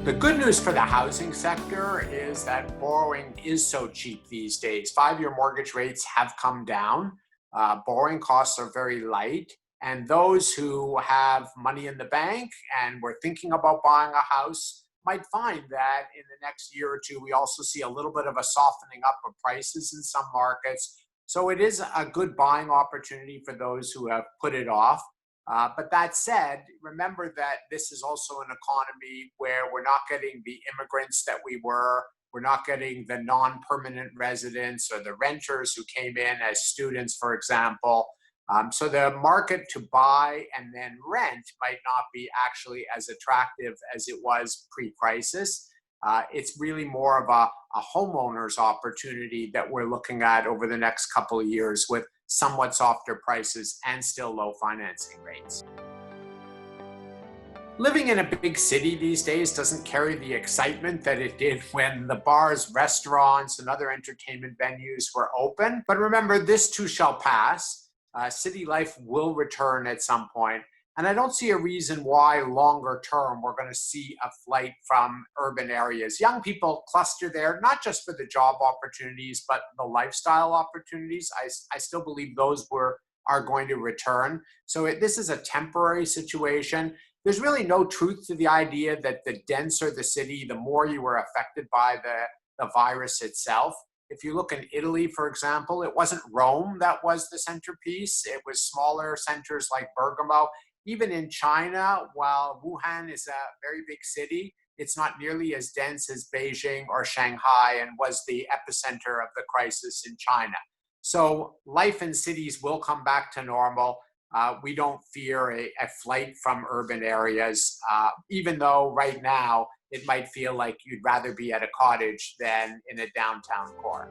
The good news for the housing sector is that borrowing is so cheap these days. 5-year mortgage rates have come down. Borrowing costs are very light. And those who have money in the bank and were thinking about buying a house might find that in the next year or two, we also see a little bit of a softening up of prices in some markets. So it is a good buying opportunity for those who have put it off. But that said, remember that this is also an economy where we're not getting the immigrants that we were. We're not getting the non-permanent residents or the renters who came in as students, for example. So the market to buy and then rent might not be actually as attractive as it was pre-crisis. It's really more of a homeowner's opportunity that we're looking at over the next couple of years with somewhat softer prices and still low financing rates. Living in a big city these days doesn't carry the excitement that it did when the bars, restaurants, and other entertainment venues were open. But remember, this too shall pass. City life will return at some point. And I don't see a reason why longer term we're going to see a flight from urban areas. Young people cluster there, not just for the job opportunities, but the lifestyle opportunities. I still believe those are going to return. So this is a temporary situation. There's really no truth to the idea that the denser the city, the more you were affected by the virus itself. If you look in Italy, for example, it wasn't Rome that was the centerpiece. It was smaller centers like Bergamo. Even in China, while Wuhan is a very big city, it's not nearly as dense as Beijing or Shanghai and was the epicenter of the crisis in China. So life in cities will come back to normal. We don't fear a flight from urban areas, even though right now it might feel like you'd rather be at a cottage than in a downtown core.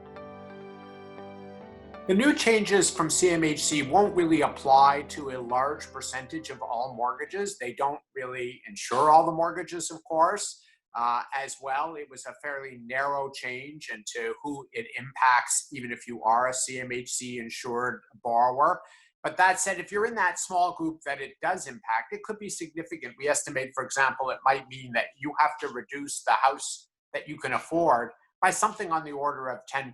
The new changes from CMHC won't really apply to a large percentage of all mortgages. They don't really insure all the mortgages, of course. As well, it was a fairly narrow change into who it impacts, even if you are a CMHC insured borrower. But that said, if you're in that small group that it does impact, it could be significant. We estimate, for example, it might mean that you have to reduce the house that you can afford by something on the order of 10%.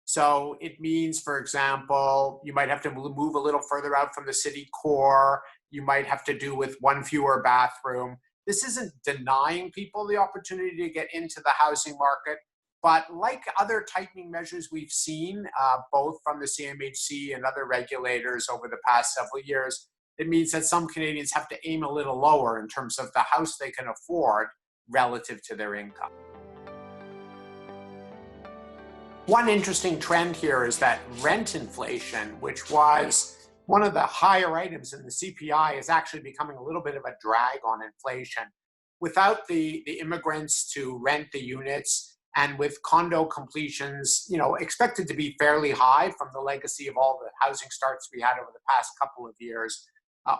So it means, for example, you might have to move a little further out from the city core. You might have to do with one fewer bathroom. This isn't denying people the opportunity to get into the housing market. But like other tightening measures we've seen, both from the CMHC and other regulators over the past several years, it means that some Canadians have to aim a little lower in terms of the house they can afford relative to their income. One interesting trend here is that rent inflation, which was one of the higher items in the CPI, is actually becoming a little bit of a drag on inflation. Without the immigrants to rent the units, and with condo completions, expected to be fairly high from the legacy of all the housing starts we had over the past couple of years,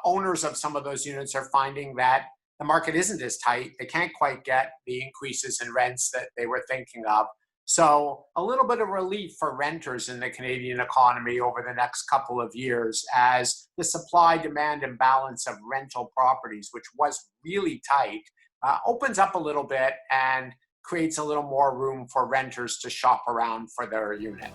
owners of some of those units are finding that the market isn't as tight. They can't quite get the increases in rents that they were thinking of. So a little bit of relief for renters in the Canadian economy over the next couple of years as the supply-demand imbalance of rental properties, which was really tight, opens up a little bit and creates a little more room for renters to shop around for their unit.